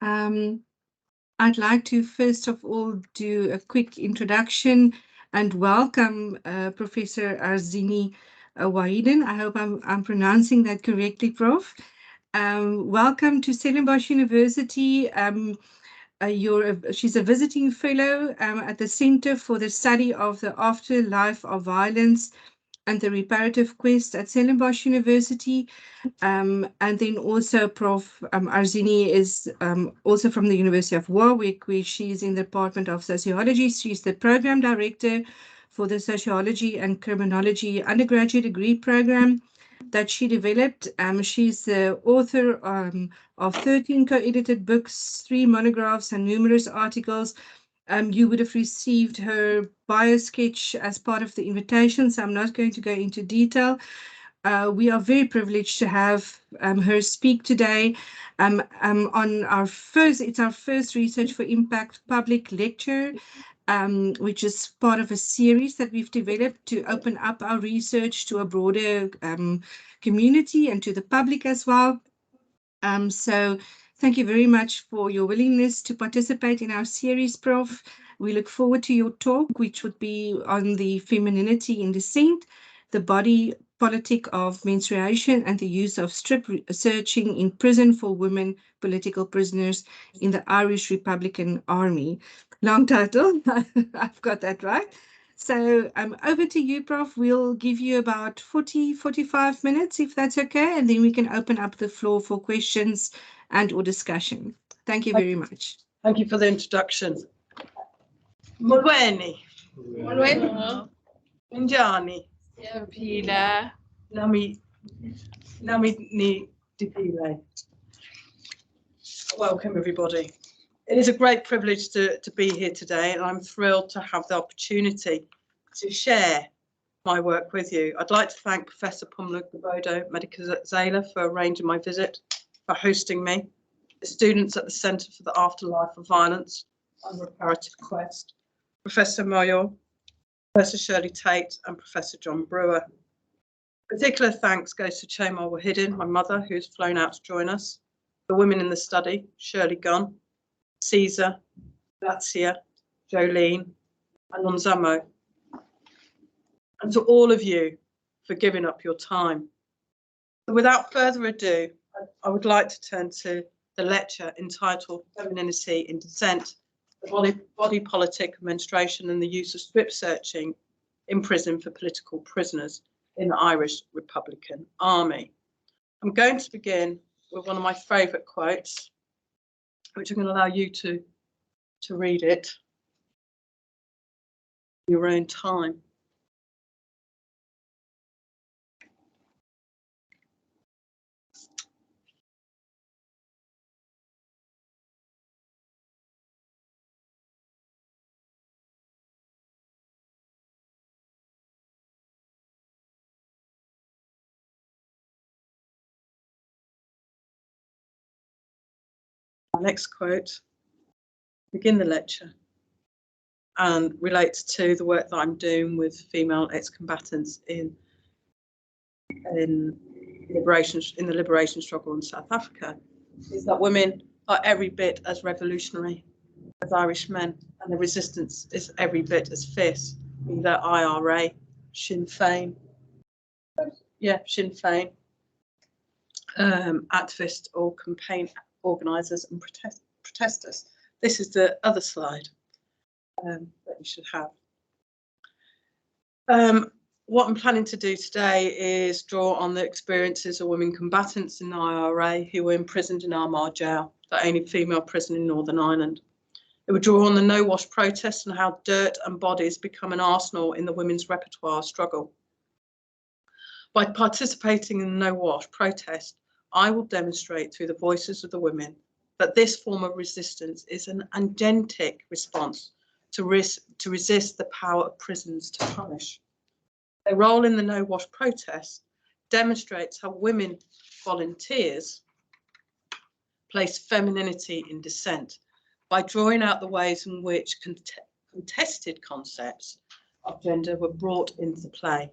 Um, I'd like to first of all do a quick introduction and welcome Professor Azrini Wahidin. I hope I'm pronouncing that correctly, Prof. Welcome to Stellenbosch University. She's a visiting fellow at the Center for the Study of the Afterlife of Violence and the Reparative Quest at Stellenbosch University. And then also Prof. Azrini is also from the University of Warwick, where she's in the Department of Sociology. She's the program director for the Sociology and Criminology undergraduate degree program that she developed. She's the author of 13 co-edited books, 3 monographs, and numerous articles. You would have received her bio sketch as part of the invitation, so I'm not going to go into detail. We are very privileged to have her speak today on it's our first Research for Impact public lecture, which is part of a series that we've developed to open up our research to a broader community and to the public as well. So thank you very much for your willingness to participate in our series, Prof. We look forward to your talk, which would be on the femininity in dissent, the body politic of menstruation, and the use of strip searching in prison for women political prisoners in the Irish Republican Army. Long title, I've got that right. So over to you, Prof. We'll give you about 45 minutes, if that's okay, and then we can open up the floor for questions and or discussion. Thank you very much. Thank you for the introduction. Mulweni. Mulweni. Njani. Siyaphila. Nami ni dipile. Welcome, everybody. It is a great privilege to be here today, and I'm thrilled to have the opportunity to share my work with you. I'd like to thank Professor Pumla Gobodo Medikizela for arranging my visit, for hosting me, the students at the Centre for the Afterlife of Violence and Reparative Quest, Professor Moyo, Professor Shirley Tate, and Professor John Brewer. Particular thanks goes to Azrini Wahidin, my mother, who's flown out to join us, the women in the study, Shirley Gunn, Caesar, Lazia, Jolene, and Nonzamo, and to all of you for giving up your time. So without further ado, I would like to turn to the lecture entitled Femininity in Dissent, the body politic of menstruation and the use of strip searching in prison for political prisoners in the Irish Republican Army. I'm going to begin with one of my favourite quotes, which I'm going to allow you to read it in your own time. Our next quote, begin the lecture, and relates to the work that I'm doing with female ex-combatants in the liberation struggle in South Africa, is that women are every bit as revolutionary as Irish men, and the resistance is every bit as fierce, either IRA, Sinn Féin, activists or campaign organisers and protesters. This is the other slide that you should have. What I'm planning to do today is draw on the experiences of women combatants in the IRA who were imprisoned in Armagh Jail, the only female prison in Northern Ireland. It would draw on the No Wash protests and how dirt and bodies become an arsenal in the women's repertoire struggle. By participating in the No Wash protest, I will demonstrate through the voices of the women that this form of resistance is an agentic response to resist the power of prisons to punish. Their role in the No Wash protest demonstrates how women volunteers place femininity in dissent by drawing out the ways in which contested concepts of gender were brought into play.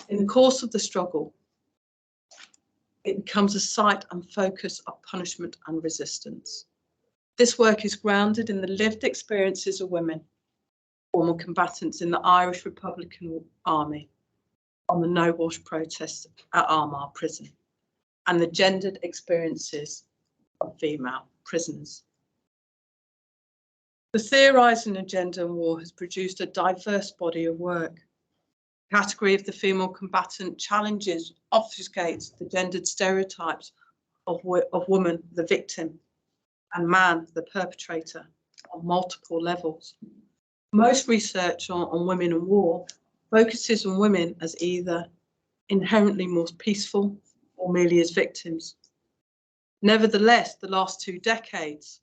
In the course of the struggle, it becomes a site and focus of punishment and resistance. This work is grounded in the lived experiences of women, former combatants in the Irish Republican Army, on the no-wash protests at Armagh Prison, and the gendered experiences of female prisoners. The theorising of gender and war has produced a diverse body of work. The category of the female combatant challenges, obfuscates the gendered stereotypes of woman, the victim, and man, the perpetrator, on multiple levels. Most research on women and war focuses on women as either inherently more peaceful or merely as victims. Nevertheless, the last 2 decades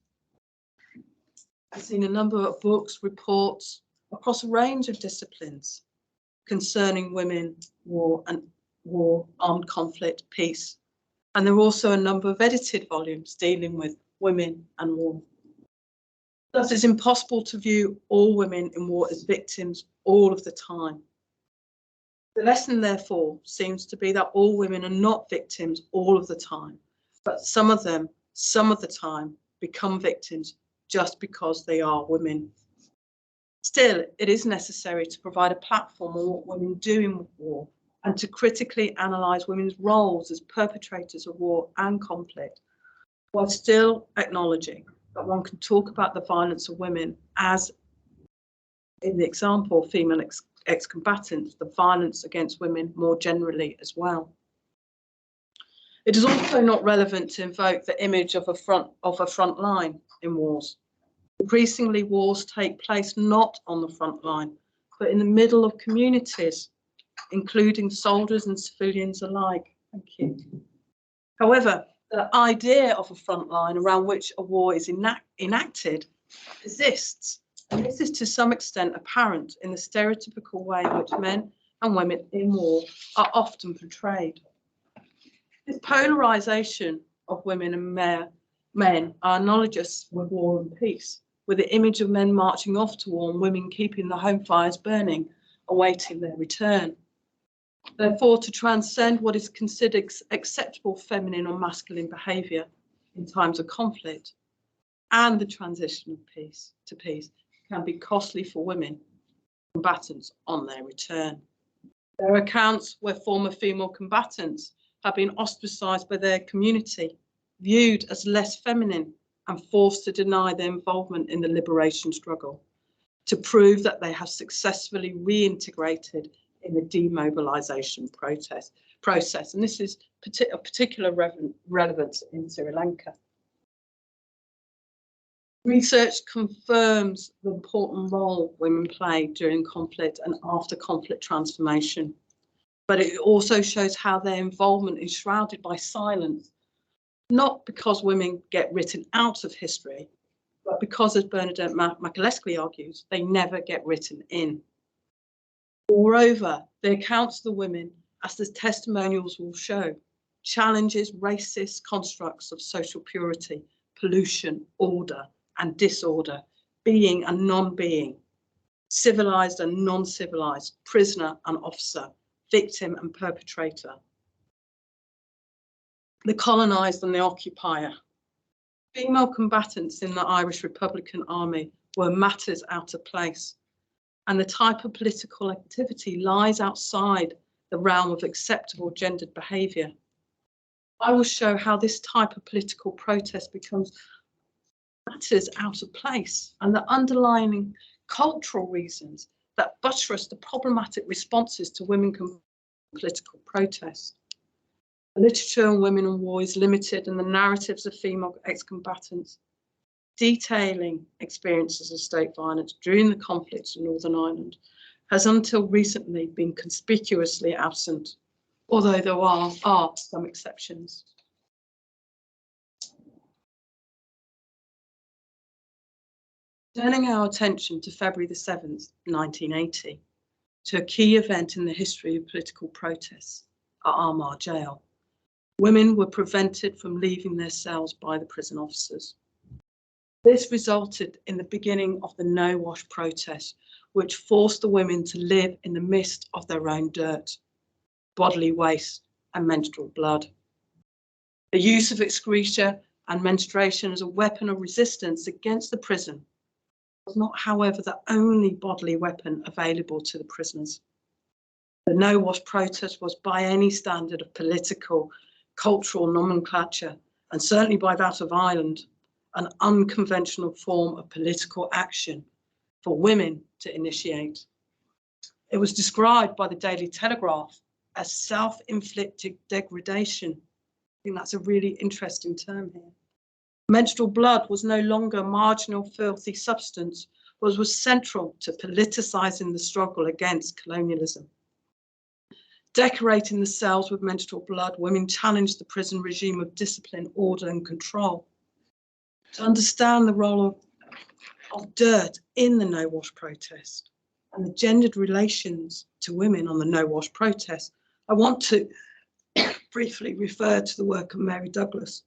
have seen a number of books, reports across a range of disciplines concerning women, war, armed conflict, peace. And there are also a number of edited volumes dealing with women and war. Thus, it's impossible to view all women in war as victims all of the time. The lesson, therefore, seems to be that all women are not victims all of the time, but some of them, some of the time, become victims just because they are women. Still, it is necessary to provide a platform on what women do in war and to critically analyse women's roles as perpetrators of war and conflict, while still acknowledging that one can talk about the violence of women as, in the example of female ex-combatants, the violence against women more generally as well. It is also not relevant to invoke the image of a front line in wars. Increasingly, wars take place not on the front line, but in the middle of communities, including soldiers and civilians alike. Thank you. However, the idea of a front line around which a war is enacted persists, and this is to some extent apparent in the stereotypical way in which men and women in war are often portrayed. This polarisation of women and men are analogous with war and peace, with the image of men marching off to war and women keeping the home fires burning, awaiting their return. Therefore, to transcend what is considered acceptable feminine or masculine behaviour in times of conflict and the transition of peace to peace can be costly for women combatants on their return. There are accounts where former female combatants have been ostracised by their community, viewed as less feminine and forced to deny their involvement in the liberation struggle to prove that they have successfully reintegrated in the demobilisation process. And this is of particular relevance in Sri Lanka. Research confirms the important role women play during conflict and after conflict transformation, but it also shows how their involvement is shrouded by silence, not because women get written out of history, but because, as Bernadette Makalevsky argues, they never get written in. Moreover, the accounts of the women, as the testimonials will show, challenges racist constructs of social purity, pollution, order and disorder, being and non-being, civilised and non-civilised, prisoner and officer, victim and perpetrator, the colonised and the occupier. Female combatants in the Irish Republican Army were matters out of place, and the type of political activity lies outside the realm of acceptable gendered behaviour. I will show how this type of political protest becomes matters out of place, and the underlying cultural reasons that buttress the problematic responses to women political protest. The literature on women and war is limited, and the narratives of female ex-combatants detailing experiences of state violence during the conflicts in Northern Ireland has until recently been conspicuously absent, although there are some exceptions. Turning our attention to February the 7th, 1980, to a key event in the history of political protests at Armagh Jail. Women were prevented from leaving their cells by the prison officers. This resulted in the beginning of the no-wash protest, which forced the women to live in the midst of their own dirt, bodily waste and menstrual blood. The use of excreta and menstruation as a weapon of resistance against the prison was not, however, the only bodily weapon available to the prisoners. The no-wash protest was, by any standard of political, cultural nomenclature, and certainly by that of Ireland, an unconventional form of political action for women to initiate. It was described by the Daily Telegraph as self-inflicted degradation. I think that's a really interesting term here. Menstrual blood was no longer a marginal, filthy substance, but was central to politicising the struggle against colonialism. Decorating the cells with menstrual blood, women challenged the prison regime of discipline, order and control. To understand the role of dirt in the no-wash protest and the gendered relations to women on the no-wash protest, I want to briefly refer to the work of Mary Douglas.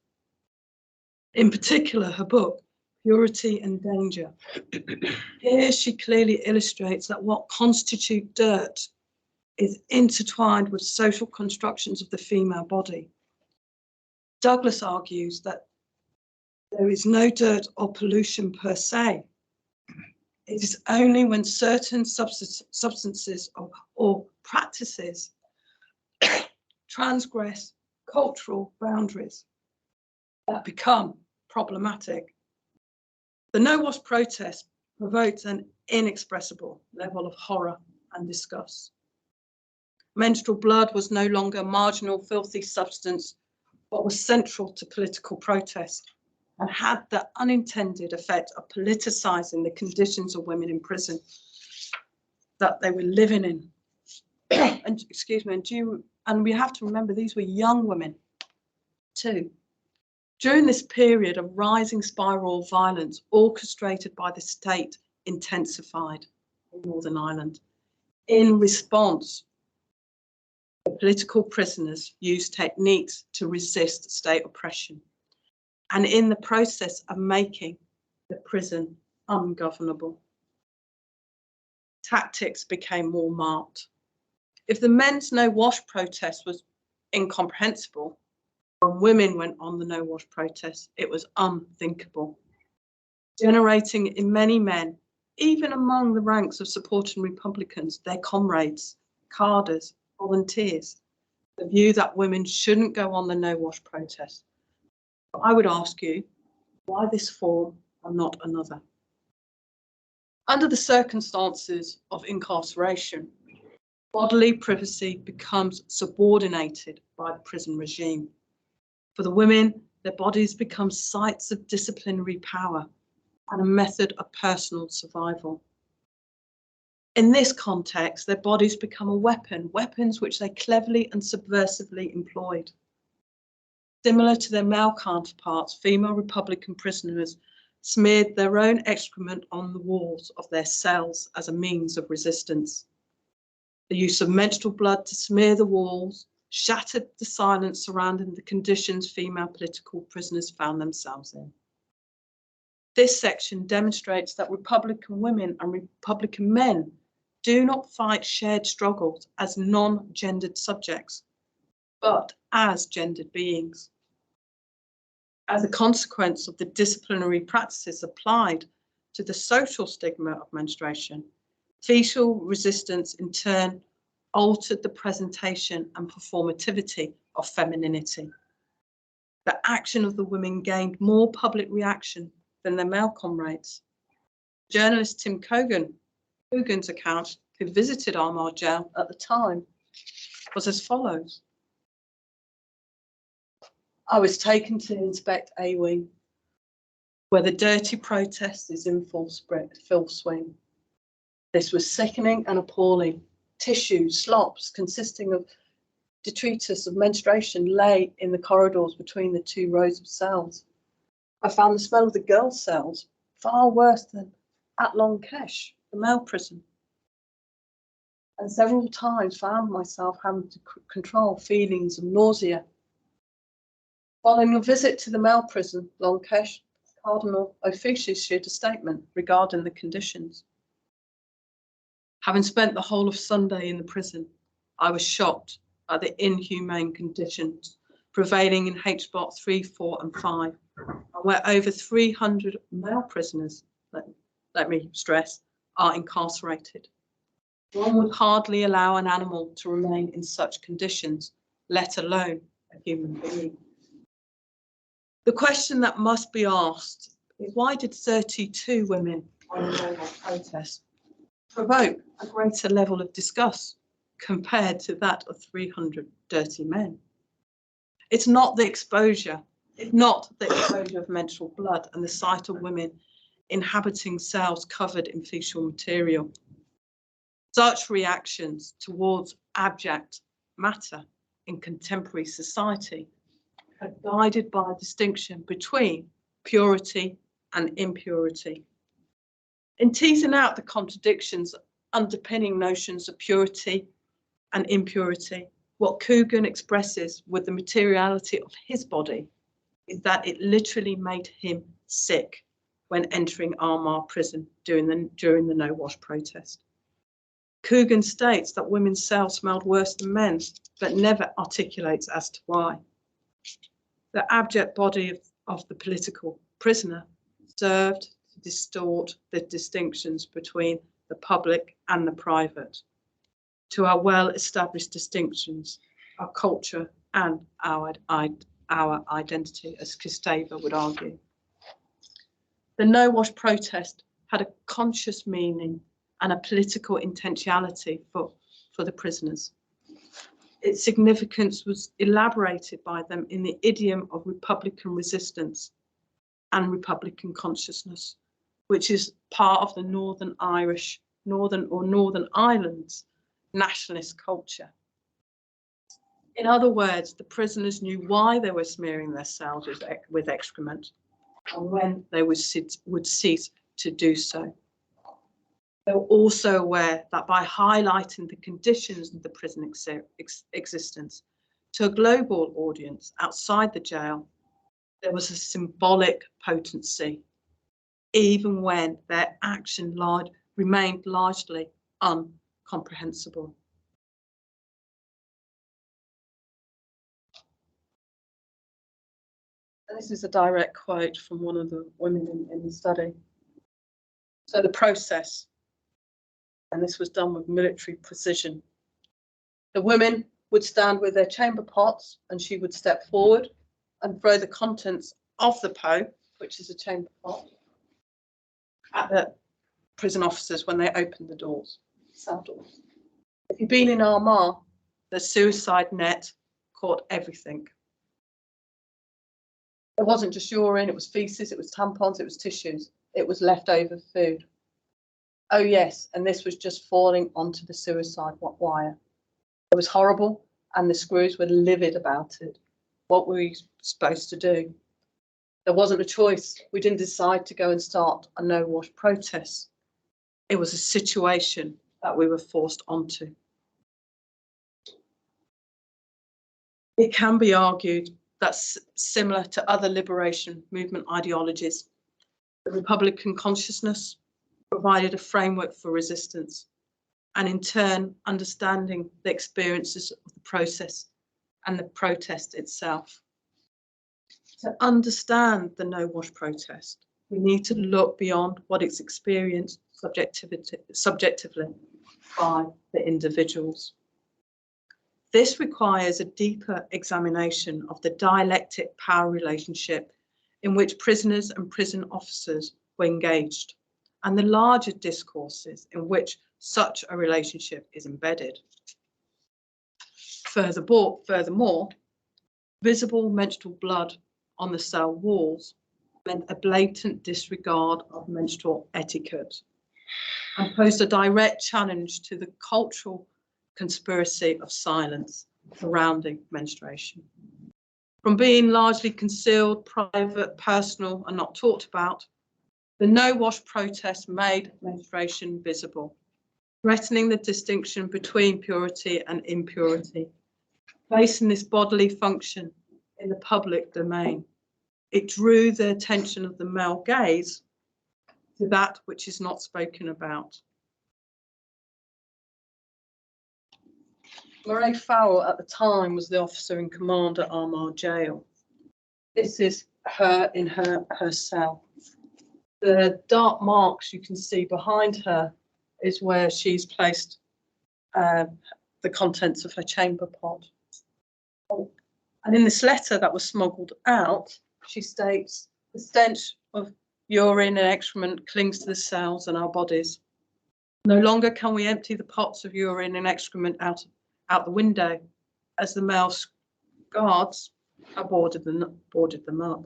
In particular, her book, Purity and Danger. Here she clearly illustrates that what constitutes dirt is intertwined with social constructions of the female body. Douglas argues that there is no dirt or pollution per se. It is only when certain substances or practices transgress cultural boundaries that become problematic. The no-wash protest provoked an inexpressible level of horror and disgust. Menstrual blood was no longer a marginal, filthy substance, but was central to political protest and had the unintended effect of politicising the conditions of women in prison that they were living in. And excuse me, and we have to remember these were young women too. During this period, a rising spiral of violence orchestrated by the state intensified in Northern Ireland. In response, the political prisoners used techniques to resist state oppression, and in the process of making the prison ungovernable, tactics became more marked. If the men's no-wash protest was incomprehensible, when women went on the no-wash protest, it was unthinkable, generating in many men, even among the ranks of supporting Republicans, their comrades, carders, volunteers, the view that women shouldn't go on the no-wash protest. But I would ask you, why this form and not another? Under the circumstances of incarceration, bodily privacy becomes subordinated by the prison regime. For the women, their bodies become sites of disciplinary power and a method of personal survival. In this context, their bodies become a weapon, weapons which they cleverly and subversively employed. Similar to their male counterparts, female Republican prisoners smeared their own excrement on the walls of their cells as a means of resistance. The use of menstrual blood to smear the walls shattered the silence surrounding the conditions female political prisoners found themselves in. This section demonstrates that Republican women and Republican men do not fight shared struggles as non-gendered subjects, but as gendered beings. As a consequence of the disciplinary practices applied to the social stigma of menstruation, fetal resistance in turn altered the presentation and performativity of femininity. The action of the women gained more public reaction than their male comrades. Journalist Tim Coogan's account, who visited Armagh Jail at the time, was as follows. I was taken to inspect A Wing, where the dirty protest is in full swing. This was sickening and appalling. Tissues, slops consisting of detritus of menstruation lay in the corridors between the two rows of cells. I found the smell of the girls' cells far worse than at Long Kesh, the male prison, and several times found myself having to control feelings of nausea. Following a visit to the male prison, Long Kesh, Cardinal O'Fee issued a statement regarding the conditions. Having spent the whole of Sunday in the prison, I was shocked at the inhumane conditions prevailing in H-Block 3, 4 and 5. and where over 300 male prisoners, let me stress, are incarcerated. One would hardly allow an animal to remain in such conditions, let alone a human being. The question that must be asked is, why did 32 women on a no war protest provoke a greater level of disgust compared to that of 300 dirty men? It's not the exposure of menstrual blood and the sight of women inhabiting cells covered in fecal material. Such reactions towards abject matter in contemporary society are guided by a distinction between purity and impurity. In teasing out the contradictions underpinning notions of purity and impurity, what Coogan expresses with the materiality of his body is that it literally made him sick when entering Armagh prison during the No Wash protest. Coogan states that women's cells smelled worse than men's, but never articulates as to why. The abject body of the political prisoner served to distort the distinctions between the public and the private, to our well-established distinctions, our culture and our identity, as Kisteva would argue. The No Wash protest had a conscious meaning and a political intentionality for the prisoners. Its significance was elaborated by them in the idiom of Republican resistance and Republican consciousness, which is part of the Northern Ireland's nationalist culture. In other words, the prisoners knew why they were smearing their cells with excrement and when they would cease to do so. They were also aware that by highlighting the conditions of the prison existence to a global audience outside the jail, there was a symbolic potency, even when their action remained largely incomprehensible. And this is a direct quote from one of the women in the study. So the process, and this was done with military precision. The women would stand with their chamber pots and she would step forward and throw the contents of the pot, which is a chamber pot, at the prison officers when they opened the doors, cell doors. If you've been in Armagh, the suicide net caught everything. It wasn't just urine, it was feces, it was tampons, it was tissues, it was leftover food. Oh yes, and this was just falling onto the suicide wire. It was horrible, and the screws were livid about it. What were we supposed to do? There wasn't a choice. We didn't decide to go and start a No Wash protest. It was a situation that we were forced onto. It can be argued that similar to other liberation movement ideologies, the Republican consciousness provided a framework for resistance, and in turn, understanding the experiences of the process and the protest itself. To understand the No Wash protest, we need to look beyond what it's experienced subjectively by the individuals. This requires a deeper examination of the dialectic power relationship in which prisoners and prison officers were engaged, and the larger discourses in which such a relationship is embedded. Furthermore, visible menstrual blood on the cell walls meant a blatant disregard of menstrual etiquette and posed a direct challenge to the cultural conspiracy of silence surrounding menstruation. From being largely concealed, private, personal, and not talked about, the No Wash protest made menstruation visible, threatening the distinction between purity and impurity, placing this bodily function in the public domain. It drew the attention of the male gaze to that which is not spoken about. Murray Farrell at the time was the officer in command at Armagh Jail. This is her in her cell. The dark marks you can see behind her is where she's placed the contents of her chamber pod. And in this letter that was smuggled out, she states, the stench of urine and excrement clings to the cells and our bodies. No longer can we empty the pots of urine and excrement out the window, as the male guards have boarded them up.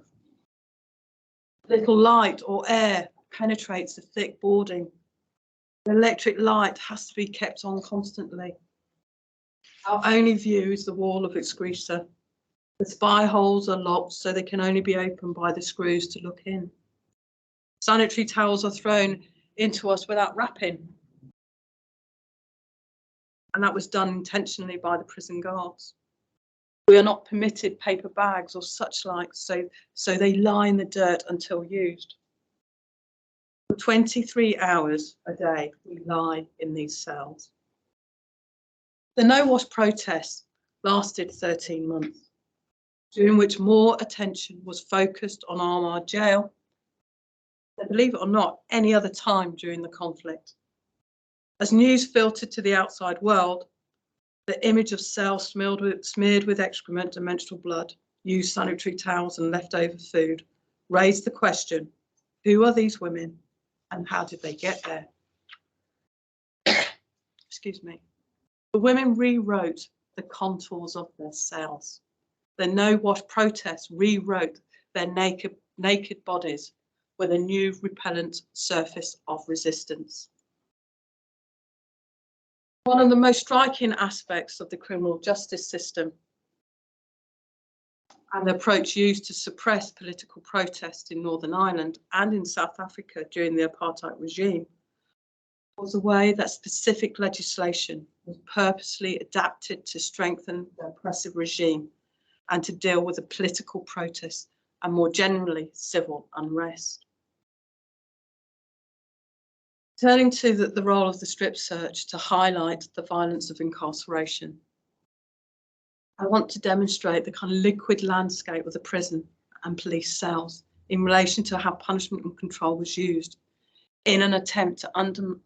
Little light or air penetrates the thick boarding. The electric light has to be kept on constantly. Our only view is the wall of excreta. The spy holes are locked so they can only be opened by the screws to look in. Sanitary towels are thrown into us without wrapping. And that was done intentionally by the prison guards. We are not permitted paper bags or such like, so they lie in the dirt until used. For 23 hours a day, we lie in these cells. The no-wash protest lasted 13 months, during which more attention was focused on Armagh jail than, believe it or not, any other time during the conflict. As news filtered to the outside world, the image of cells smeared with excrement and menstrual blood, used sanitary towels and leftover food, raised the question, who are these women and how did they get there? Excuse me. The women rewrote the contours of their cells. The no-wash protest rewrote their naked bodies with a new repellent surface of resistance. One of the most striking aspects of the criminal justice system and the approach used to suppress political protest in Northern Ireland and in South Africa during the apartheid regime was the way that specific legislation was purposely adapted to strengthen the oppressive regime and to deal with the political protest and more generally civil unrest. Turning to the role of the strip search to highlight the violence of incarceration, I want to demonstrate the kind of liquid landscape of the prison and police cells in relation to how punishment and control was used in an attempt to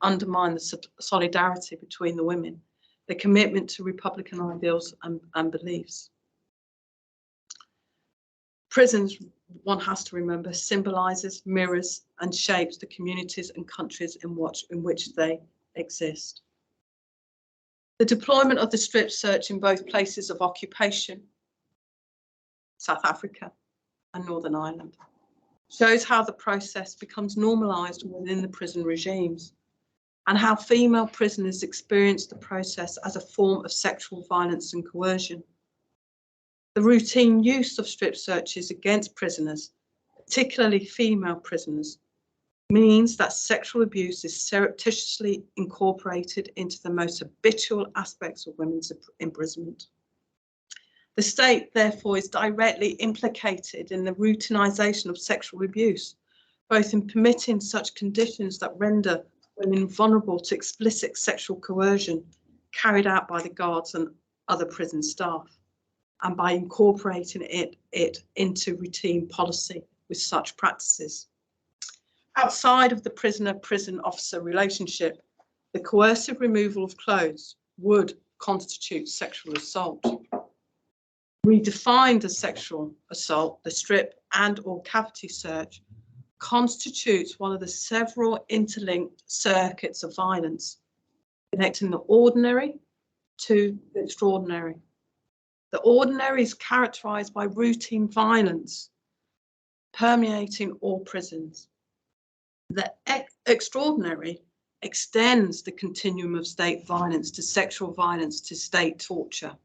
undermine the solidarity between the women, the commitment to Republican ideals and beliefs. Prisons, one has to remember, symbolises, mirrors and shapes the communities and countries in which they exist. The deployment of the strip search in both places of occupation, South Africa and Northern Ireland, shows how the process becomes normalised within the prison regimes and how female prisoners experience the process as a form of sexual violence and coercion. The routine use of strip searches against prisoners, particularly female prisoners, means that sexual abuse is surreptitiously incorporated into the most habitual aspects of women's imprisonment. The state, therefore, is directly implicated in the routinization of sexual abuse, both in permitting such conditions that render women vulnerable to explicit sexual coercion carried out by the guards and other prison staff, and by incorporating it into routine policy with such practices. Outside of the prisoner-prison officer relationship, the coercive removal of clothes would constitute sexual assault. Redefined as sexual assault, the strip and/or cavity search constitutes one of the several interlinked circuits of violence, connecting the ordinary to the extraordinary. The ordinary is characterised by routine violence permeating all prisons. The extraordinary extends the continuum of state violence to sexual violence to state torture.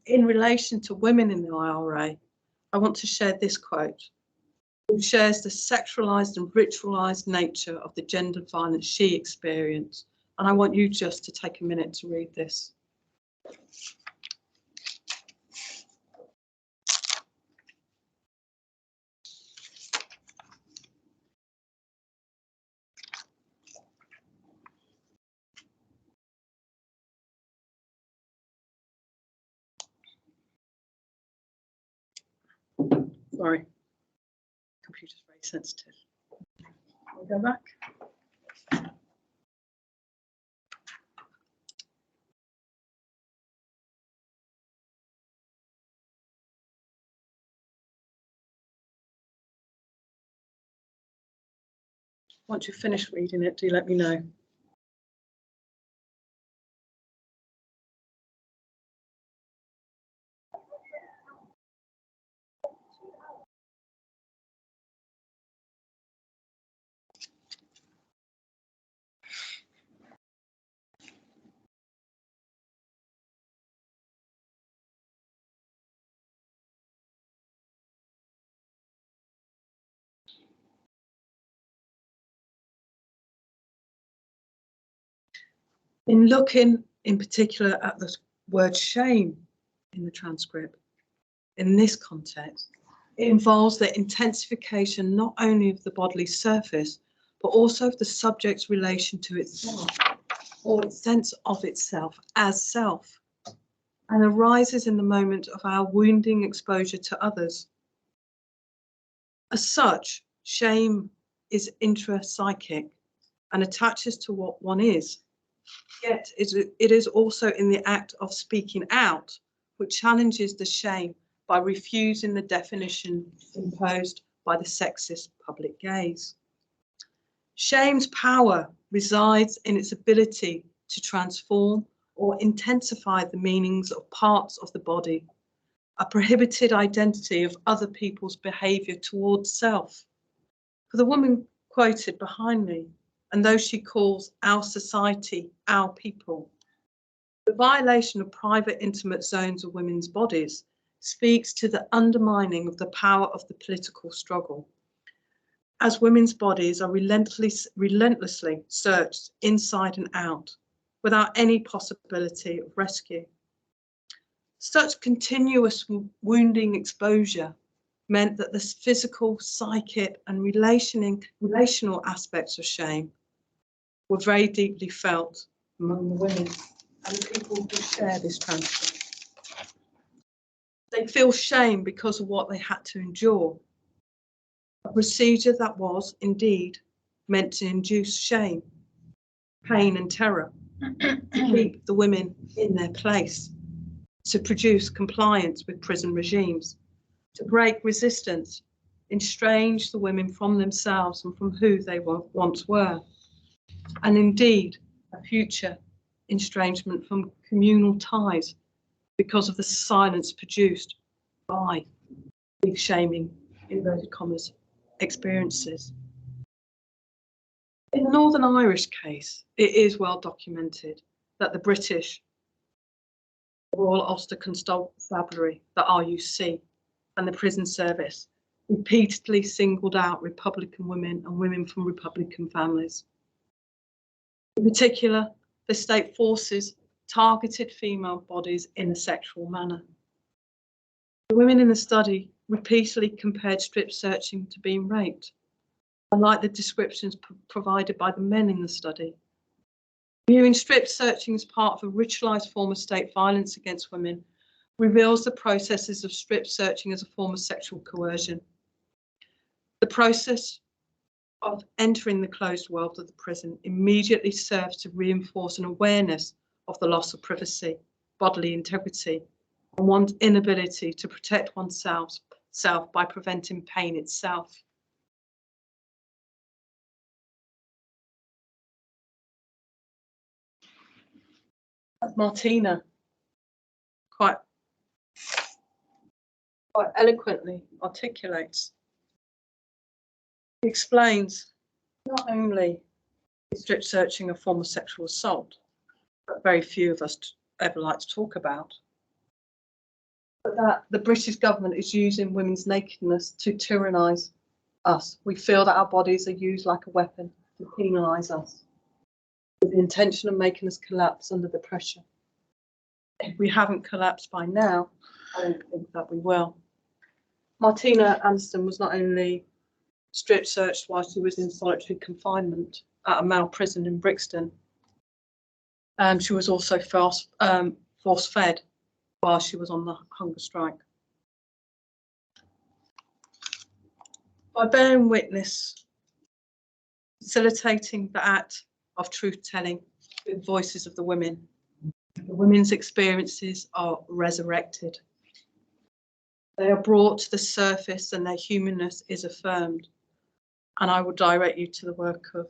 In relation to women in the IRA, I want to share this quote, which shares the sexualised and ritualised nature of the gendered violence she experienced. And I want you just to take a minute to read this. Sorry. computer's very sensitive. We'll go back. Once you've finished reading it, do let me know. In looking in particular at the word shame in the transcript, in this context, it involves the intensification not only of the bodily surface, but also of the subject's relation to itself, or its sense of itself as self, and arises in the moment of our wounding exposure to others. As such, shame is intrapsychic and attaches to what one is. Yet it is also in the act of speaking out, which challenges the shame by refusing the definition imposed by the sexist public gaze. Shame's power resides in its ability to transform or intensify the meanings of parts of the body, a prohibited identity of other people's behaviour towards self. For the woman quoted behind me, and those she calls our society, our people, the violation of private intimate zones of women's bodies speaks to the undermining of the power of the political struggle, as women's bodies are relentlessly searched inside and out without any possibility of rescue. Such continuous wounding exposure meant that the physical, psychic and relational aspects of shame were very deeply felt among the women and the people who share this transcript. They feel shame because of what they had to endure, a procedure that was indeed meant to induce shame, pain and terror, to keep the women in their place, to produce compliance with prison regimes, to break resistance, estrange the women from themselves and from who they once were, and indeed a future estrangement from communal ties because of the silence produced by these shaming, inverted commas, experiences. In the Northern Irish case, it is well documented that the British Royal Ulster Constabulary, the RUC, and the prison service repeatedly singled out Republican women and women from Republican families. In particular, the state forces targeted female bodies in a sexual manner. The women in the study repeatedly compared strip searching to being raped, unlike the descriptions provided by the men in the study. Viewing strip searching as part of a ritualised form of state violence against women reveals the processes of strip searching as a form of sexual coercion. The process of entering the closed world of the prison immediately serves to reinforce an awareness of the loss of privacy, bodily integrity, and one's inability to protect oneself by preventing pain itself. As Martina quite eloquently articulates, he explains not only is strip searching a form of sexual assault, that very few of us ever like to talk about, but that the British government is using women's nakedness to tyrannise us. We feel that our bodies are used like a weapon to penalise us, with the intention of making us collapse under the pressure. If we haven't collapsed by now, I don't think that we will. Martina Anderson was not only strip searched while she was in solitary confinement at a male prison in Brixton, she was also force fed while she was on the hunger strike. By bearing witness, facilitating the act of truth-telling with voices of the women's experiences are resurrected. They are brought to the surface and their humanness is affirmed. And I will direct you to the work of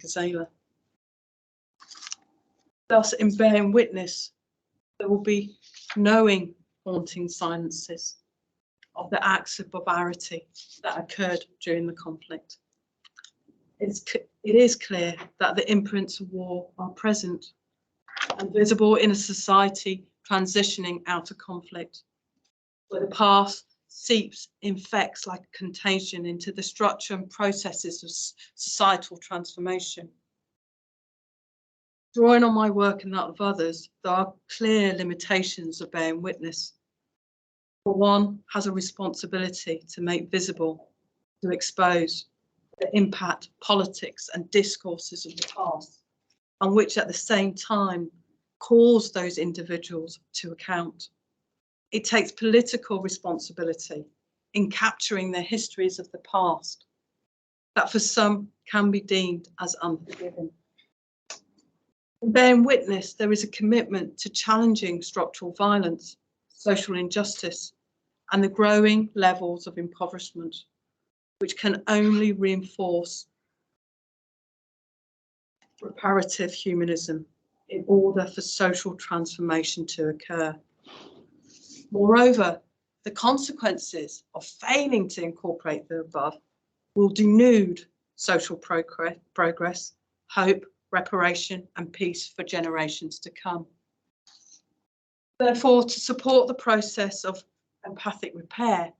Gazela. Thus, in bearing witness, there will be knowing haunting silences of the acts of barbarity that occurred during the conflict. It is clear that the imprints of war are present and visible in a society transitioning out of conflict, where the past seeps, infects like a contagion into the structure and processes of societal transformation. Drawing on my work and that of others, there are clear limitations of bearing witness. For one has a responsibility to make visible, to expose the impact, politics and discourses of the past, and which at the same time calls those individuals to account. It takes political responsibility in capturing the histories of the past that for some can be deemed as unforgiving. In bearing witness, there is a commitment to challenging structural violence, social injustice, and the growing levels of impoverishment, which can only reinforce reparative humanism in order for social transformation to occur. Moreover, the consequences of failing to incorporate the above will denude social progress, hope, reparation, and peace for generations to come. Therefore, to support the process of empathic repair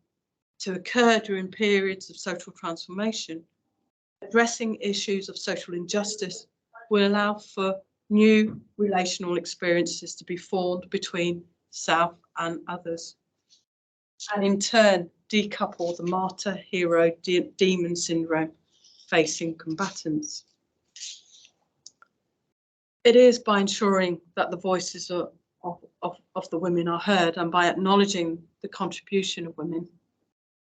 to occur during periods of social transformation, addressing issues of social injustice will allow for new relational experiences to be formed between self and others, and in turn decouple the martyr, hero, demon syndrome facing combatants. It is by ensuring that the voices of the women are heard and by acknowledging the contribution of women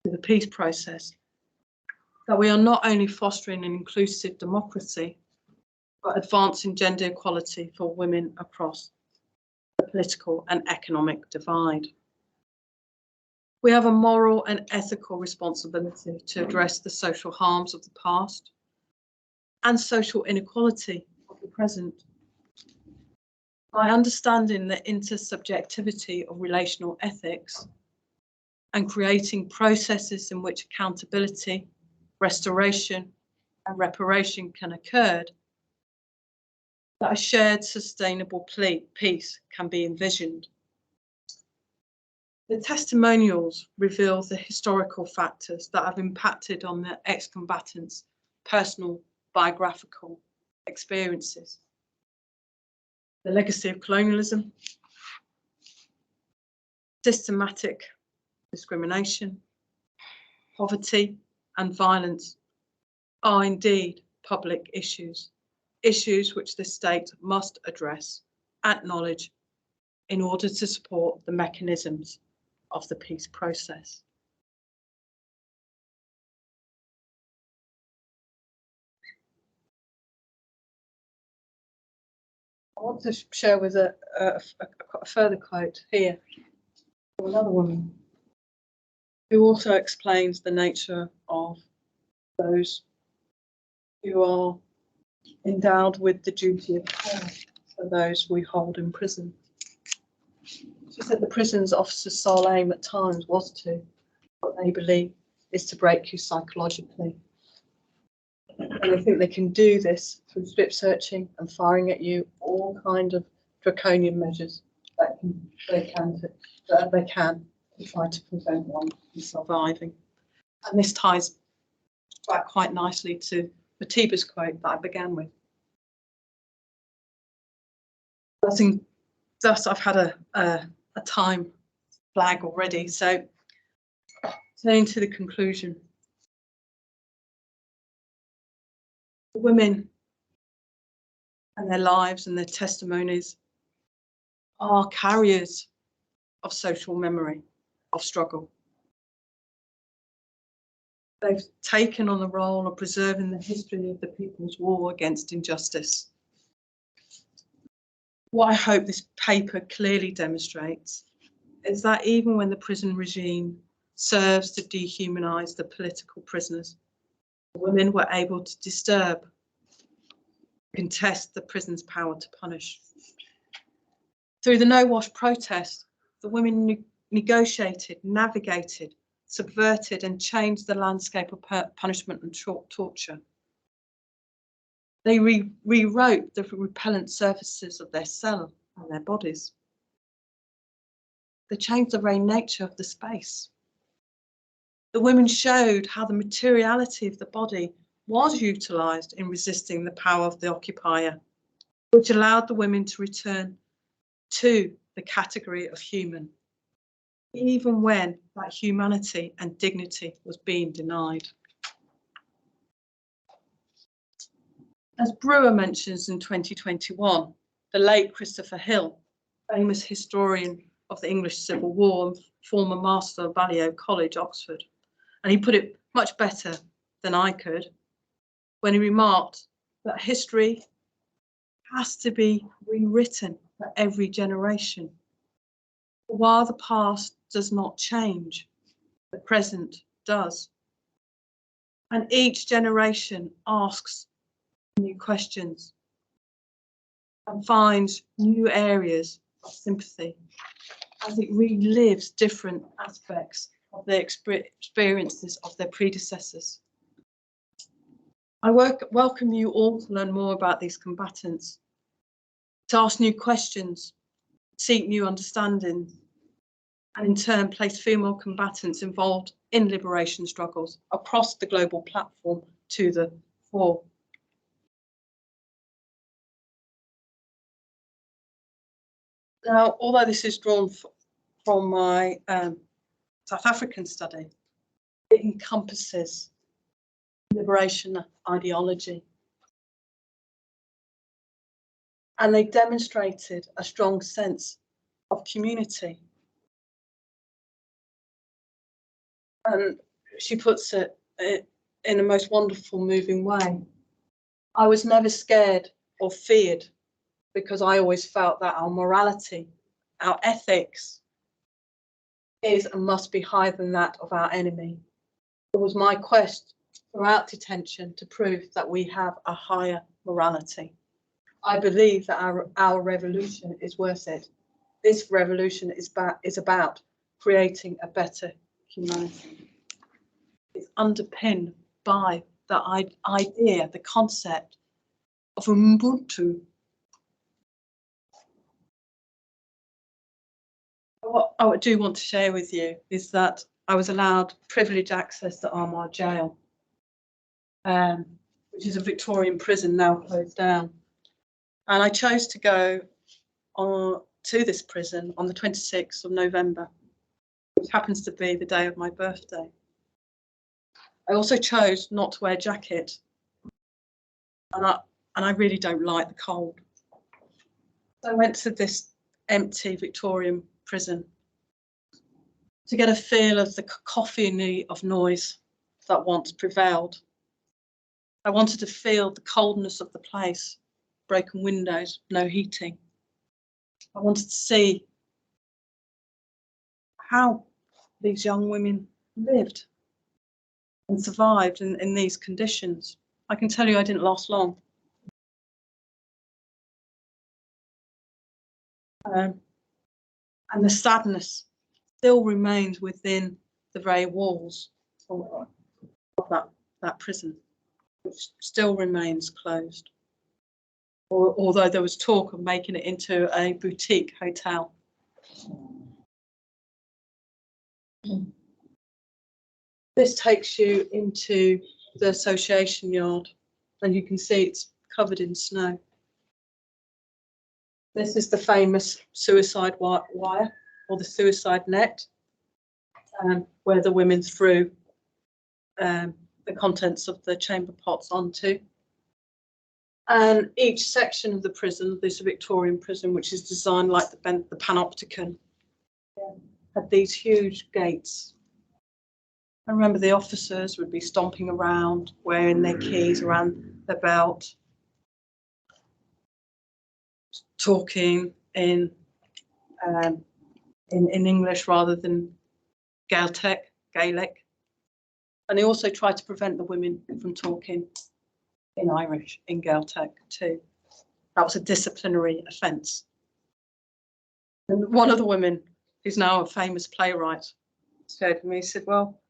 to the peace process that we are not only fostering an inclusive democracy, but advancing gender equality for women across the political and economic divide. We have a moral and ethical responsibility to address the social harms of the past and social inequality of the present. By understanding the intersubjectivity of relational ethics and creating processes in which accountability, restoration, and reparation can occur, that a shared sustainable peace can be envisioned. The testimonials reveal the historical factors that have impacted on the ex-combatants' personal biographical experiences. The legacy of colonialism, systematic discrimination, poverty, and violence are indeed public issues, issues which the state must address, acknowledge, in order to support the mechanisms of the peace process. I want to share with a further quote here from another woman who also explains the nature of those who are endowed with the duty of care for those we hold in prison. She said the prison's officer's sole aim at times was to, what they believe, is to break you psychologically. And they think they can do this through strip searching and firing at you all kind of draconian measures that they can to try to prevent one from surviving. And this ties back quite nicely to Matiba's quote that I began with. Thus I've had a time flag already, so turning to the conclusion. The women and their lives and their testimonies are carriers of social memory, of struggle, They've taken on the role of preserving the history of the people's war against injustice. What I hope this paper clearly demonstrates is that even when the prison regime serves to dehumanise the political prisoners, women were able to disturb, contest the prison's power to punish. Through the No Wash protest, the women negotiated, navigated, subverted and changed the landscape of punishment and torture. They rewrote the repellent surfaces of their cell and their bodies. They changed the very nature of the space. The women showed how the materiality of the body was utilised in resisting the power of the occupier, which allowed the women to return to the category of human, even when that humanity and dignity was being denied. As Brewer mentions in 2021, the late Christopher Hill, famous historian of the English Civil War and former Master of Balliol College, Oxford, and he put it much better than I could when he remarked that history has to be rewritten for every generation. While the past does not change, the present does. And each generation asks new questions and finds new areas of sympathy as it relives different aspects of their experiences of their predecessors. I welcome you all to learn more about these combatants, to ask new questions, seek new understanding, and in turn place female combatants involved in liberation struggles across the global platform to the fore. Now, although this is drawn from my South African study, it encompasses liberation ideology. And they demonstrated a strong sense of community. And she puts it in a most wonderful, moving way. I was never scared or feared because I always felt that our morality, our ethics is and must be higher than that of our enemy. It was my quest throughout detention to prove that we have a higher morality. I believe that our revolution is worth it. This revolution is about creating a better humanity. It's underpinned by the idea, the concept of Ubuntu. What I do want to share with you is that I was allowed privileged access to Armagh Jail, which is a Victorian prison now closed down. And I chose to go to this prison on the 26th of November, which happens to be the day of my birthday. I also chose not to wear a jacket, and I really don't like the cold. So I went to this empty Victorian prison to get a feel of the cacophony of noise that once prevailed. I wanted to feel the coldness of the place, broken windows, no heating. I wanted to see how these young women lived and survived in these conditions. I can tell you I didn't last long. And the sadness still remains within the very walls of that prison, which still remains closed. Although there was talk of making it into a boutique hotel. This takes you into the association yard, and you can see it's covered in snow. This is the famous suicide wire, or the suicide net, where the women threw the contents of the chamber pots onto. And each section of the prison, this Victorian prison, which is designed like the Panopticon, had these huge gates. I remember the officers would be stomping around, wearing their keys around their belt, talking in English rather than Gaelic. And they also tried to prevent the women from talking in Irish, in Gaeltacht too. That was a disciplinary offence. And one of the women, who's now a famous playwright, said to me, he said, well,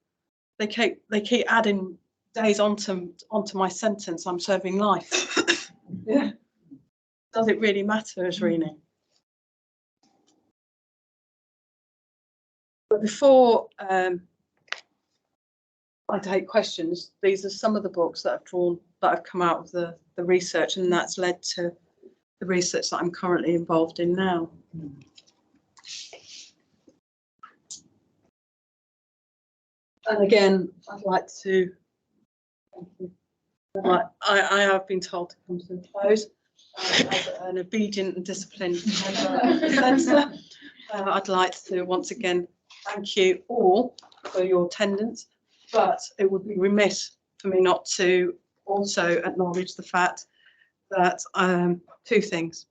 they keep adding days onto my sentence. I'm serving life. Yeah. Does it really matter, Azrini? But before I take questions, these are some of the books that have come out of the research, and that's led to the research that I'm currently involved in now. And again, I'd like to, I have been told to come to a close. As an obedient and disciplined censor, I'd like to once again thank you all for your attendance, but it would be remiss for me not to also acknowledge the fact that two things.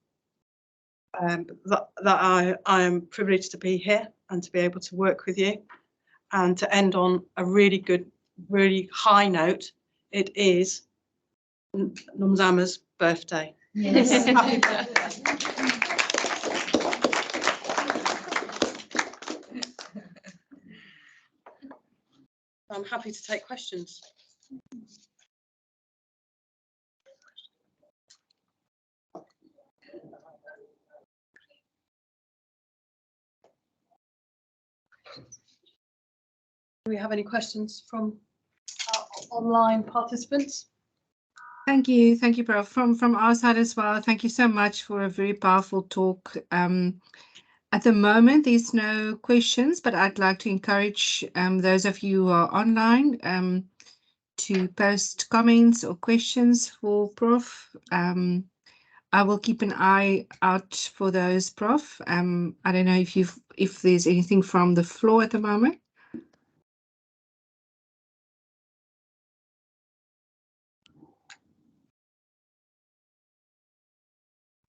That I am privileged to be here and to be able to work with you, and to end on a really good, really high note. It is Nomzama's birthday. Yes. Happy birthday. I'm happy to take questions. Do we have any questions from our online participants? Thank you, Prof. From our side as well, thank you so much for a very powerful talk. At the moment, there's no questions, but I'd like to encourage those of you who are online to post comments or questions for Prof. I will keep an eye out for those, Prof. I don't know if there's anything from the floor at the moment.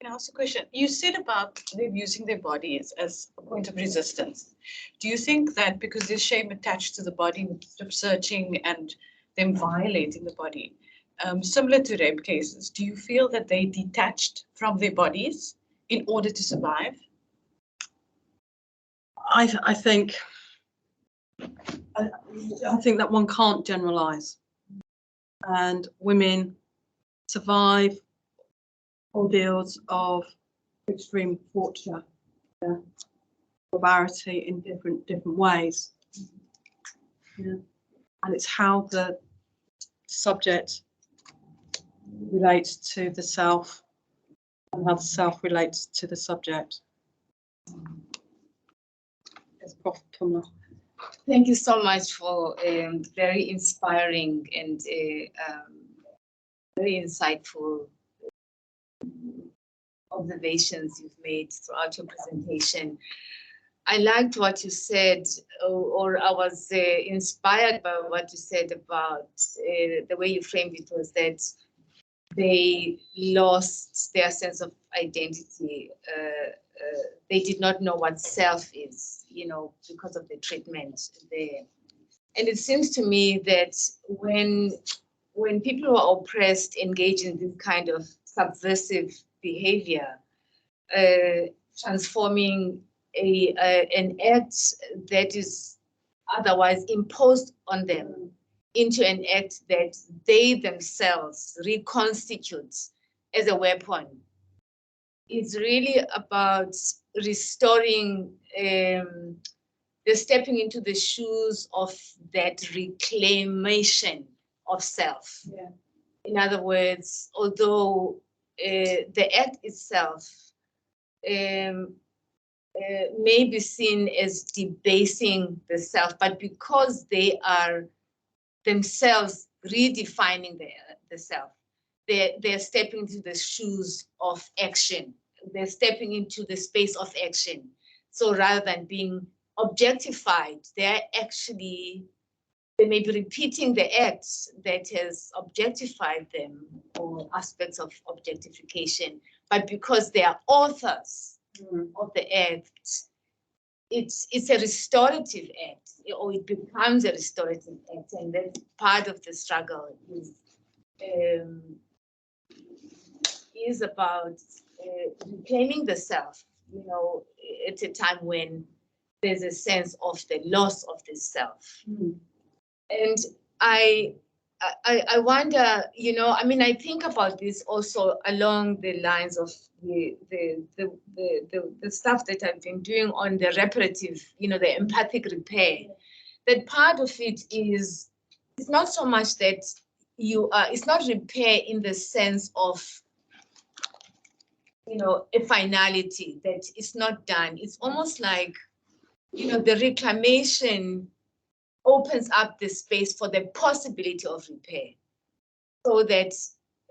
Can I ask a question? You said about them using their bodies as a point of resistance. Do you think that because there's shame attached to the body with strip searching and them violating the body, similar to rape cases, do you feel that they detached from their bodies in order to survive? I think that one can't generalize, and women survive ordeals of extreme torture, barbarity in different ways. Yeah. And it's how the subject relates to the self and how the self relates to the subject. As Prof. Tumla. Thank you so much for very inspiring and very insightful observations you've made throughout your presentation. I liked what you said, or I was inspired by what you said about the way you framed it, was that they lost their sense of identity. They did not know what self is, because of the treatment there. And it seems to me that when people who are oppressed engage in this kind of subversive behavior, transforming an act that is otherwise imposed on them into an act that they themselves reconstitute as a weapon. It's really about restoring the stepping into the shoes of that reclamation of self. Yeah. In other words, although the act itself may be seen as debasing the self, but because they are themselves redefining the self, they're stepping into the shoes of action. They're stepping into the space of action. So rather than being objectified, they're actually they may be repeating the act that has objectified them or aspects of objectification, but because they are authors of the act, it's a restorative act, or it becomes a restorative act, and that's part of the struggle is about reclaiming the self, you know, at a time when there's a sense of the loss of the self. And I wonder, you know, I mean, I think about this also along the lines of the stuff that I've been doing on the reparative, you know, the empathic repair. That part of it is, it's not so much that you are, it's not repair in the sense of, you know, a finality that is not done. It's almost like, you know, the reclamation opens up the space for the possibility of repair, so that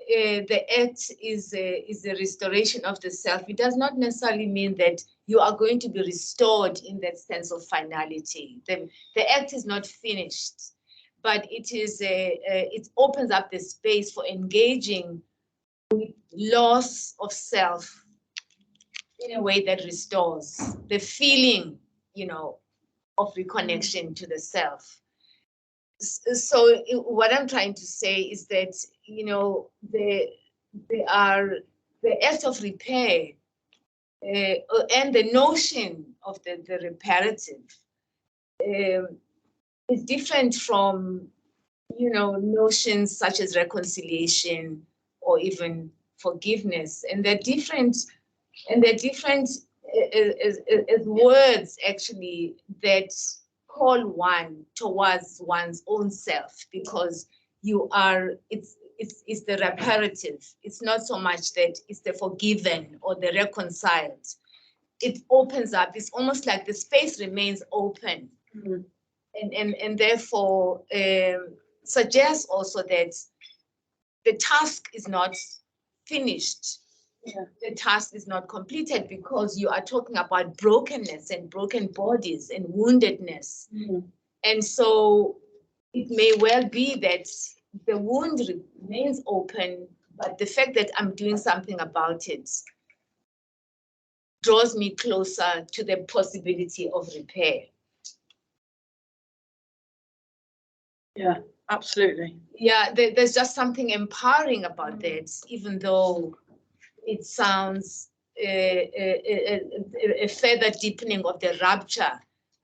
the act is a restoration of the self. It does not necessarily mean that you are going to be restored in that sense of finality. The act is not finished, but it is it opens up the space for engaging with loss of self in a way that restores the feeling, you know, of reconnection to the self. So what I'm trying to say is that, you know, the act of repair and the notion of the reparative is different from, you know, notions such as reconciliation or even forgiveness, and they're different as words actually that call one towards one's own self, because you are, it's the reparative. It's not so much that it's the forgiven or the reconciled. It opens up. It's almost like the space remains open, and therefore suggests also that the task is not finished. Yeah. The task is not completed, because you are talking about brokenness and broken bodies and woundedness. And so it may well be that the wound remains open, but the fact that I'm doing something about it draws me closer to the possibility of repair. Yeah, absolutely. Yeah, there's just something empowering about that, even though it sounds a further deepening of the rupture,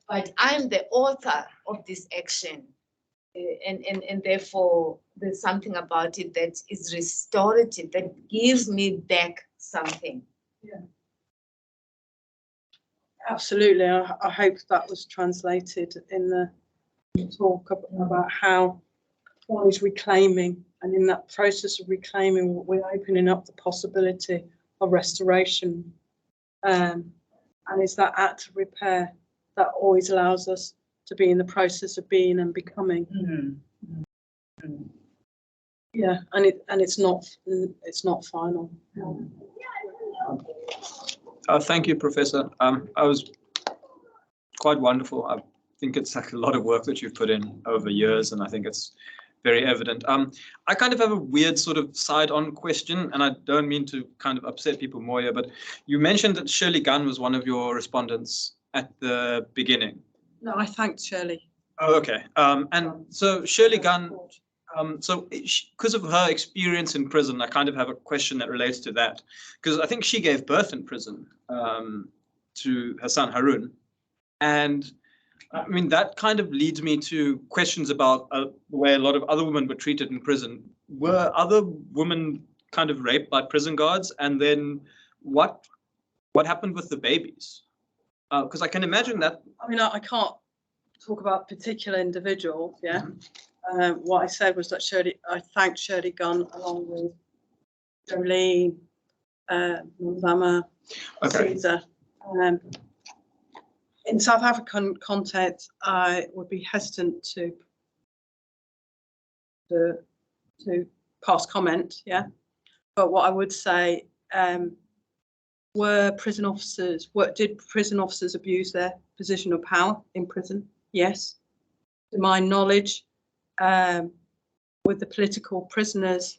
but I'm the author of this action, and therefore there's something about it that is restorative, that gives me back something. Yeah, absolutely. I hope that was translated in the talk about how one is reclaiming, and in that process of reclaiming, we're opening up the possibility of restoration, and it's that act of repair that always allows us to be in the process of being and becoming. Yeah, and it's not final. Thank you, Professor. I was quite wonderful. I think it's like a lot of work that you've put in over years, and I think it's very evident. I kind of have a weird sort of side-on question, and I don't mean to kind of upset people more here, but you mentioned that Shirley Gunn was one of your respondents at the beginning. No, I thanked Shirley. Oh, okay. And so Shirley Gunn, so because of her experience in prison, I kind of have a question that relates to that, because I think she gave birth in prison to her son Harun, and I mean, that kind of leads me to questions about the way a lot of other women were treated in prison. Were other women kind of raped by prison guards? And then what happened with the babies? Because I can imagine that. I mean, I can't talk about particular individuals, yeah. What I said was that I thanked Shirley Gunn along with Jolene, Mama, Caesar. In South African context, I would be hesitant to pass comment, yeah. But what I would say, did prison officers abuse their position of power in prison? Yes. To my knowledge, with the political prisoners.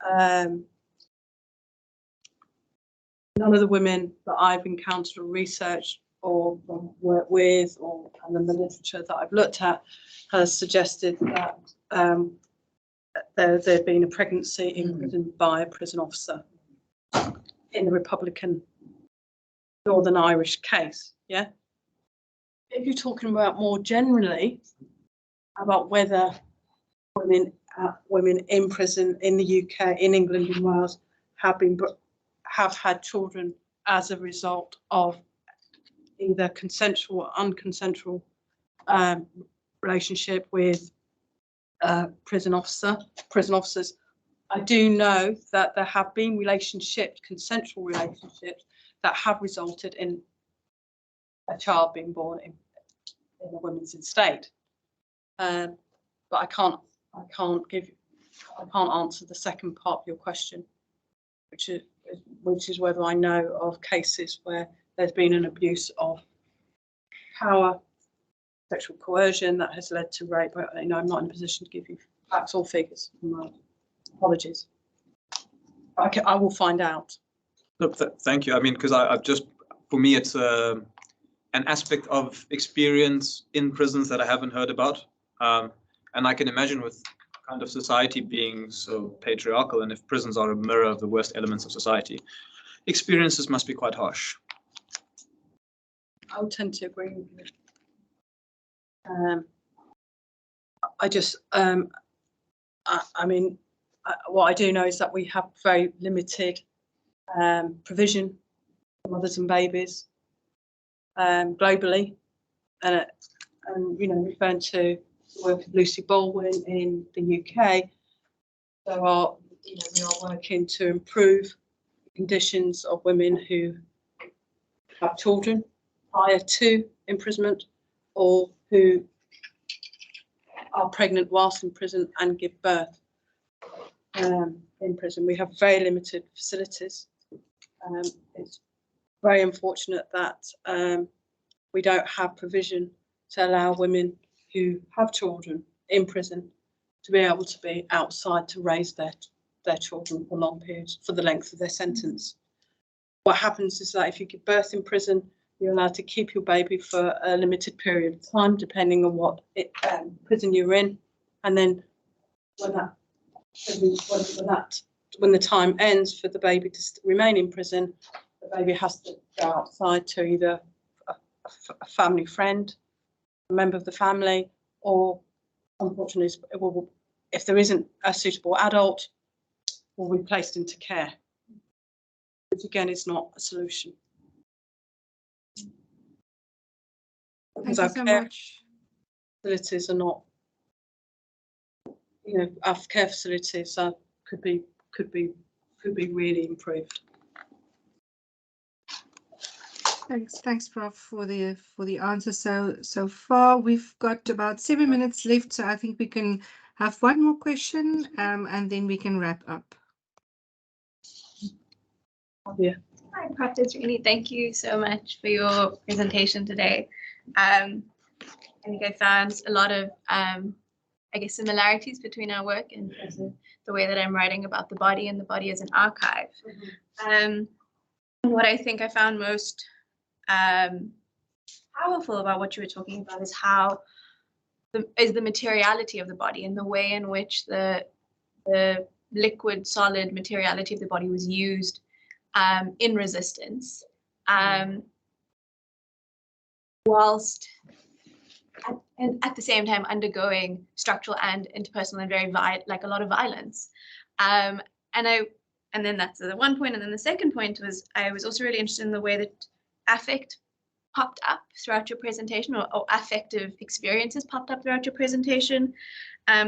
None of the women that I've encountered or researched or worked with, or and in the literature that I've looked at, has suggested that there had been a pregnancy in prison by a prison officer in the Republican Northern Irish case. Yeah. If you're talking about more generally about whether women in prison in the UK, in England and Wales have had children as a result of either consensual or unconsensual relationship with prison officers. I do know that there have been consensual relationships that have resulted in a child being born in a woman's estate. But I can't answer the second part of your question, which is whether I know of cases where there's been an abuse of power, sexual coercion that has led to rape. But I'm not in a position to give you facts or figures. Apologies. I will find out. Look, thank you. I mean, because I've just, for me, it's an aspect of experience in prisons that I haven't heard about. And I can imagine with kind of society being so patriarchal, and if prisons are a mirror of the worst elements of society, experiences must be quite harsh. I would tend to agree with you. What I do know is that we have very limited provision for mothers and babies globally, and referring to the work of Lucy Baldwin in the UK, we are working to improve the conditions of women who have children prior to imprisonment, or who are pregnant whilst in prison and give birth in prison. We have very limited facilities. It's very unfortunate that we don't have provision to allow women who have children in prison to be able to be outside to raise their children for long periods, for the length of their sentence. What happens is that if you give birth in prison, you're allowed to keep your baby for a limited period of time, depending on what prison you're in, and then when the time ends for the baby to remain in prison, the baby has to go outside to either a family friend, a member of the family, or unfortunately, if there isn't a suitable adult, will be placed into care, which again is not a solution. Because Thank you so much. Facilities are not, our care facilities could be really improved. Thanks, Prof, for the answer. So far, we've got about 7 minutes left, so I think we can have one more question, and then we can wrap up. Yeah. Hi, Prof. Azrini. Thank you so much for your presentation today. I think I found a lot of, similarities between our work in terms of the way that I'm writing about the body and the body as an archive. And what I think I found most powerful about what you were talking about is the materiality of the body, and the way in which the liquid, solid materiality of the body was used in resistance, whilst at the same time undergoing structural and interpersonal and very a lot of violence. And then that's the one point. And then the second point was, I was also really interested in the way that affect popped up throughout your presentation, or affective experiences popped up throughout your presentation.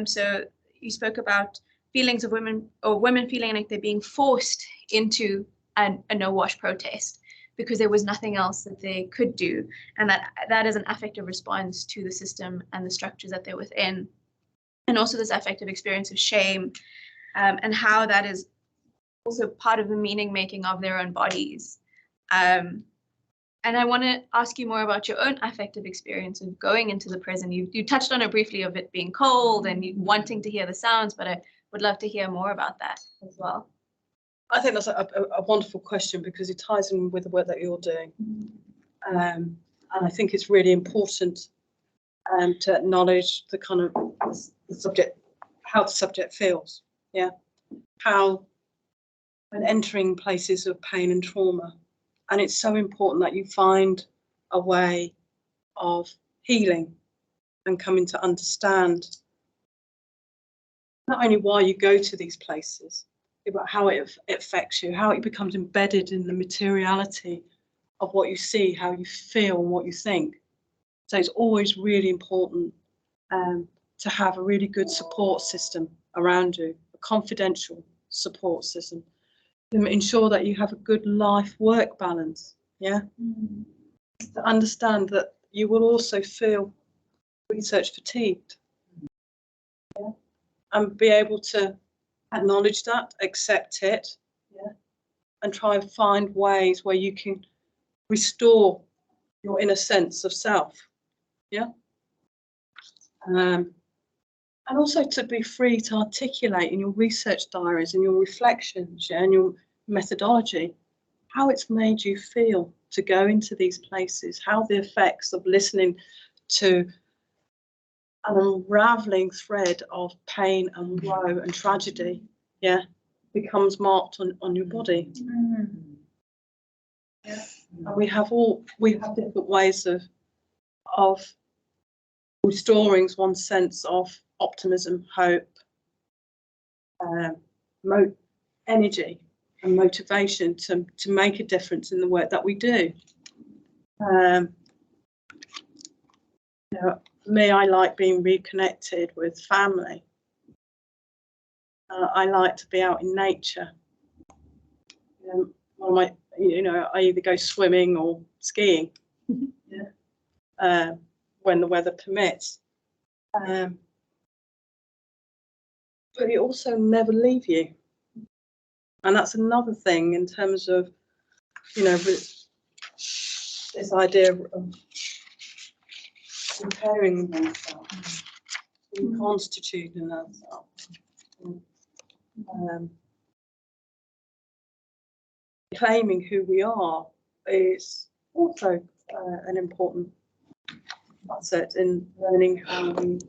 So you spoke about feelings of women, or women feeling like they're being forced into a no-wash protest because there was nothing else that they could do, and that is an affective response to the system and the structures that they're within. And also this affective experience of shame, and how that is also part of the meaning making of their own bodies. And I want to ask you more about your own affective experience of going into the prison. You touched on it briefly of it being cold and you wanting to hear the sounds, but I would love to hear more about that as well. I think that's a wonderful question because it ties in with the work that you're doing. And I think it's really important to acknowledge the kind of the subject, how the subject feels. Yeah. How when entering places of pain and trauma. And it's so important that you find a way of healing and coming to understand not only why you go to these places, but how it affects you, how it becomes embedded in the materiality of what you see, how you feel, and what you think. So it's always really important to have a really good support system around you, a confidential support system, to ensure that you have a good life-work balance. Yeah, to understand that you will also feel research fatigued. Yeah, and be able to acknowledge that, accept it, yeah, and try and find ways where you can restore your inner sense of self. Yeah. And also to be free to articulate in your research diaries and your reflections, yeah, and your methodology, how it's made you feel to go into these places, how the effects of listening to an unraveling thread of pain and woe and tragedy, yeah, becomes marked on your body. Yeah. And we have different ways of restoring one's sense of optimism, hope, energy and motivation to make a difference in the work that we do. You know, for me, I like being reconnected with family. I like to be out in nature. I either go swimming or skiing, yeah, when the weather permits. But it also never leave you. And that's another thing in terms of, you know, this idea of repairing oneself, reconstituting oneself. Claiming who we are is also an important asset in learning how we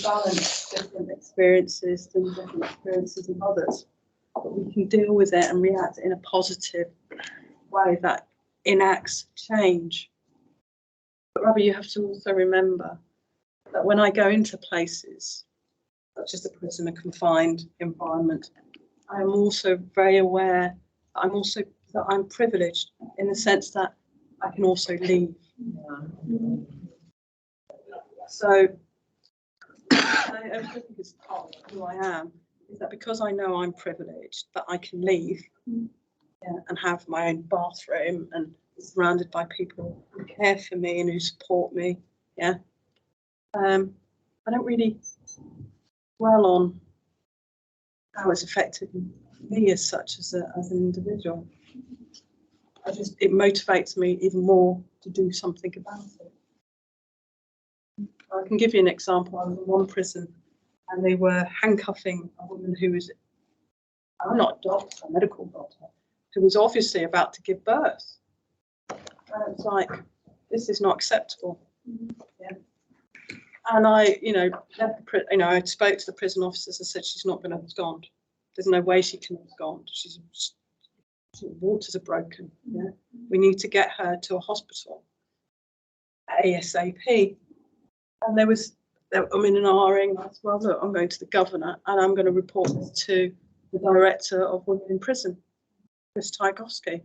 balance different experiences and different experiences of others. But we can deal with it and react in a positive way that enacts change. But rather, you have to also remember that when I go into places, such as the prison, a confined environment, I am also very aware that I'm privileged in the sense that I can also leave. So I think it's part of who I am, is that because I know I'm privileged, that I can leave, yeah, and have my own bathroom and be surrounded by people who care for me and who support me. Yeah. I don't really dwell on how it's affected me as such as an individual. It motivates me even more to do something about it. I can give you an example. I was in one prison and they were handcuffing a woman who was, I'm not a doctor, a medical doctor, who was obviously about to give birth. And it's like, this is not acceptable. Yeah. And I spoke to the prison officers and said she's not going to abscond. There's no way she can abscond. Waters are broken. Yeah, we need to get her to a hospital ASAP. And I'm in an R-ing. I said, well, look, I'm going to the governor and I'm going to report this to the director of women in prison, Chris Tchaikovsky.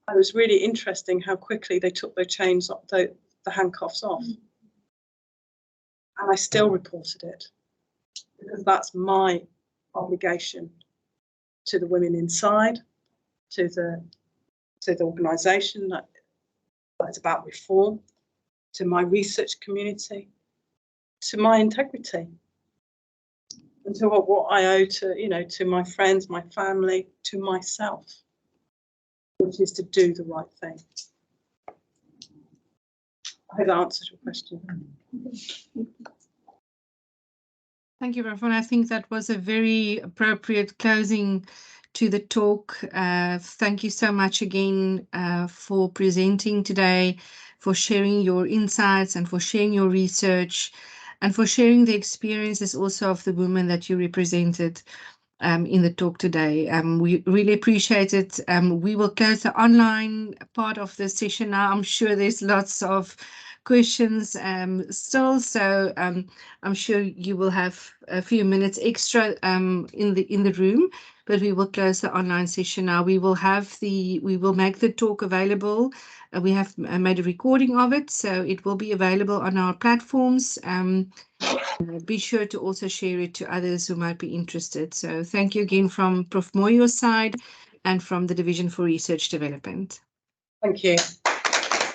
It was really interesting how quickly they took their chains off, the handcuffs off. And I still reported it because that's my obligation to the women inside, to the organisation that's about reform, to my research community, to my integrity, and to what I owe to my friends, my family, to myself, which is to do the right thing. I hope that answers your question. Thank you, Prof. And I think that was a very appropriate closing to the talk. Thank you so much again for presenting today, for sharing your insights and for sharing your research and for sharing the experiences also of the women that you represented in the talk today. We really appreciate it. We will close the online part of the session now. I'm sure there's lots of questions still, so I'm sure you will have a few minutes extra in the room, but we will close the online session now. We will make the talk available. We have made a recording of it, so it will be available on our platforms. Be sure to also share it to others who might be interested. So thank you again from Prof. Moyo's side and from the Division for Research Development. Thank you.